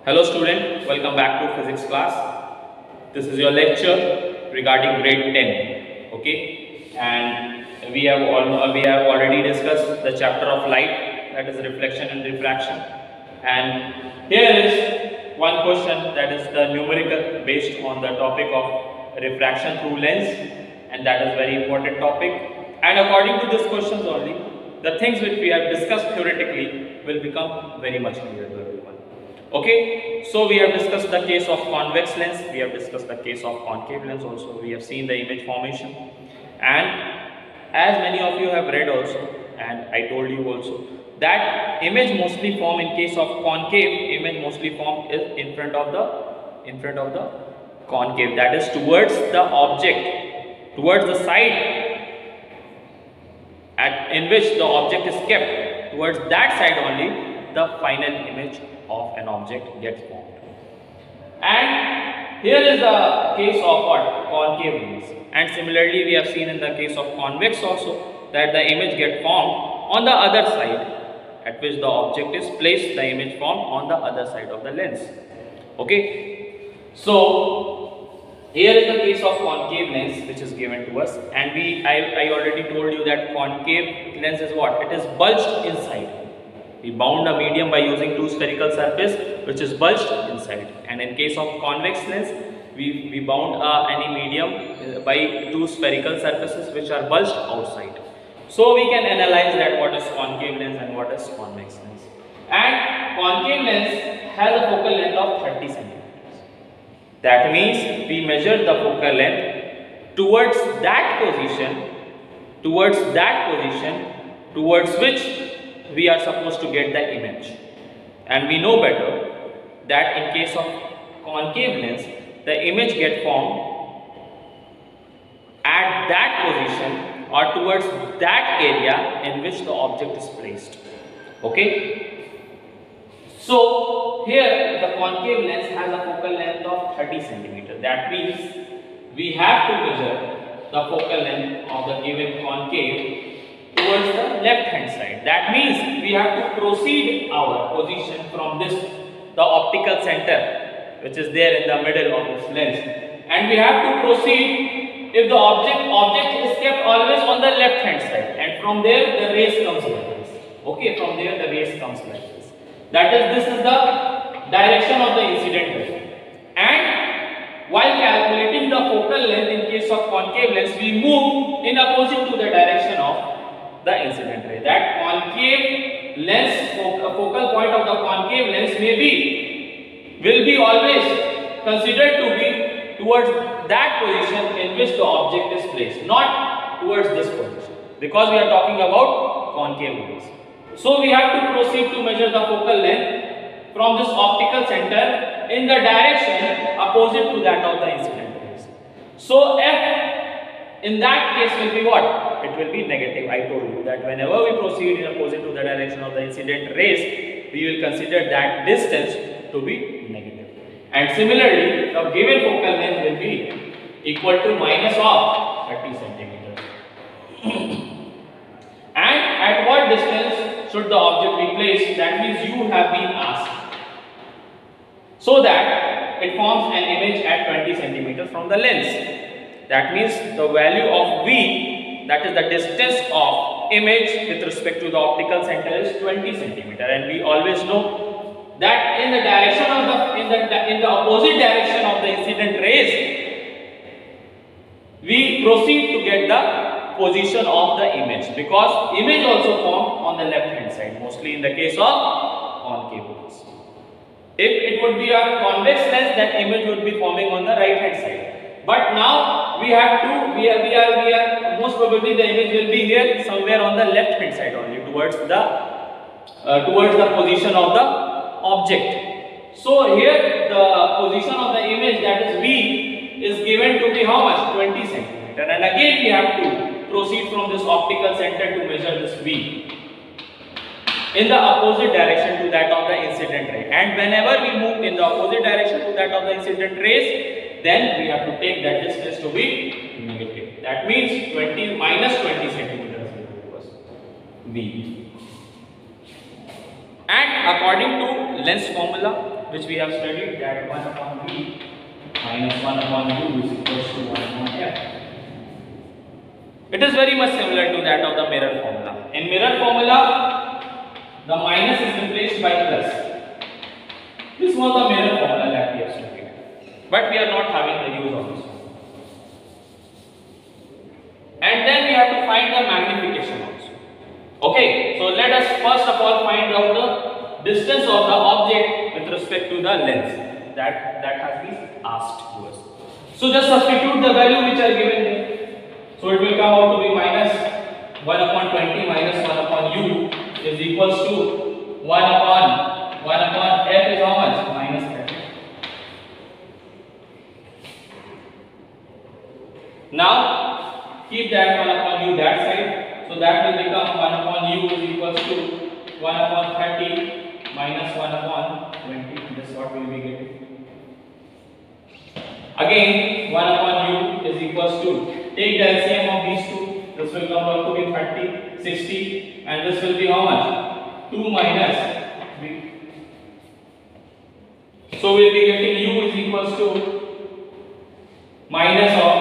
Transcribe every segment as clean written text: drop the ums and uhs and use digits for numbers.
Hello student, welcome back to physics class. This is your lecture regarding grade 10. Okay, and we have already discussed the chapter of light, that is reflection and refraction. And here is one question that is the numerical based on the topic of refraction through lens, and that is very important topic. And according to this questions only, the things which we have discussed theoretically will become very much clear to everyone. Okay, so we have discussed the case of convex lens, we have discussed the case of concave lens also, we have seen the image formation, and as many of you have read also, and I told you also, that image mostly form in case of concave, image mostly form is in front of the concave, that is towards the object, towards the side in which the object is kept, towards that side only the final image of an object gets formed. And here is the case of what? Concave lens. And similarly we have seen in the case of convex also that the image gets formed on the other side at which the object is placed, the image formed on the other side of the lens. Okay, so here is the case of concave lens which is given to us, and I already told you that concave lens is what? It is bulged inside. We bound a medium by using two spherical surface which is bulged inside, and in case of convex lens we bound any medium by two spherical surfaces which are bulged outside. So we can analyze that what is concave lens and what is convex lens. And concave lens has a focal length of 30 centimeters. That means we measure the focal length towards that position towards which we are supposed to get the image. And we know better that in case of concave lens the image gets formed at that position or towards that area in which the object is placed. Okay, so here the concave lens has a focal length of 30 centimeters. That means we have to measure the focal length of the given concave towards the left hand side. That means we have to proceed our position from this, the optical center which is there in the middle of this lens, and we have to proceed if the object is kept always on the left hand side, and from there the rays comes like this. Okay, from there the rays comes like this. That is, this is the direction of the incident ray. And while calculating the focal length in case of concave lens, we move in opposite to the direction of the incident ray. That concave lens, focal point of the concave lens will be always considered to be towards that position in which the object is placed, not towards this position, because we are talking about concave lens. So we have to proceed to measure the focal length from this optical center in the direction opposite to that of the incident rays. So F in that case will be what? It will be negative. I told you that whenever we proceed in opposite to the direction of the incident rays, we will consider that distance to be negative. And similarly, the given focal length will be equal to minus of 30 centimeters. And at what distance should the object be placed? That means you have been asked. So that it forms an image at 20 centimeters from the lens. That means the value of V, that is the distance of image with respect to the optical center, is 20 centimeter, and we always know that in the direction of in the opposite direction of the incident rays, we proceed to get the position of the image, because image also formed on the left hand side, mostly in the case of concave lens. If it would be a convex lens, then image would be forming on the right hand side. But now we are most probably the image will be here somewhere on the left hand side only, towards the position of the object. So here the position of the image, that is V, is given to be how much? 20 centimeter. And again we have to proceed from this optical center to measure this V in the opposite direction to that of the incident ray. And whenever we move in the opposite direction to that of the incident rays, then we have to take that distance to be negative. That means minus 20 centimeters equals V. And according to lens formula, which we have studied, that 1 upon V minus 1 upon U is equals to 1 upon F. It is very much similar to that of the mirror formula. In mirror formula, the minus is replaced by plus. This was the mirror formula that we have studied, but we are not having the use of this one. And then we have to find the magnification also. Okay, so let us first of all find out the distance of the object with respect to the lens that has been asked to us. So just substitute the value which are given there. So it will come out to be minus 1 upon 20 minus 1 upon U is equals to 1 upon F is how much? Minus 30. Now keep that 1 upon U that side. So that will become 1 upon U is equals to 1 upon 30 minus 1 upon 20. This is what we will be getting. Again 1 upon U is equals to, take the LCM of these two. This will come out to be 30, 60, and this will be how much? 2 minus 3. So we will be getting U is equals to minus of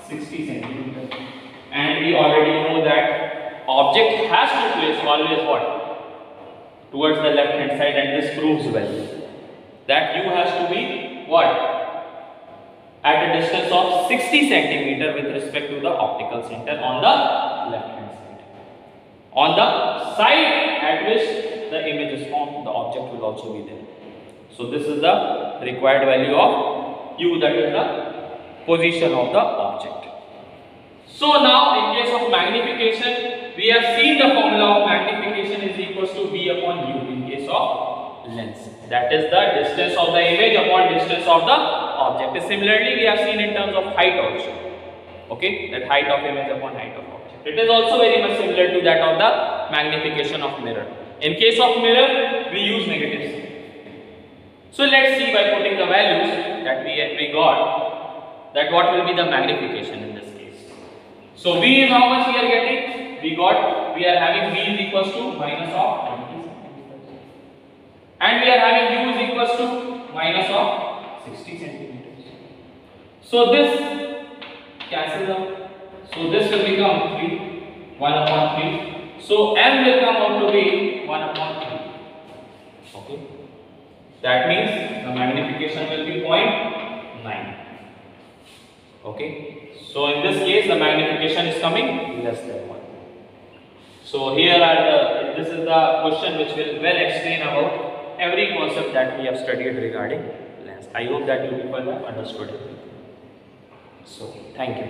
60 centimeters. And we already know that object has to place always what? Towards the left hand side, and this proves well. That U has to be what? At a distance of 60 centimeter with respect to the optical center on the left hand side. On the side at which the image is formed, the object will also be there. So this is the required value of U, that is the position of the object. So now in case of magnification, we have seen the formula of magnification is equals to V upon U in case of lens. That is the distance of the image upon distance of the object. Similarly, we have seen in terms of height also. Okay, that height of image upon height of object. It is also very much similar to that of the magnification of mirror. In case of mirror, we use negative sign. So let's see by putting the values that we got, that what will be the magnification in this case. So V is how much we are getting? We are having V is equals to minus of 20 centimeters. And we are having U is equals to minus of 60 centimeters. So this cancels out. So this will become 3, 1 upon 3. So M will come out to be 1 upon 3. Okay. That means the magnification will be 0.9. Okay. So in this case, the magnification is coming less than 1. So here are this is the question which will well explain about every concept that we have studied regarding lens. I hope that you people have understood it. So thank you.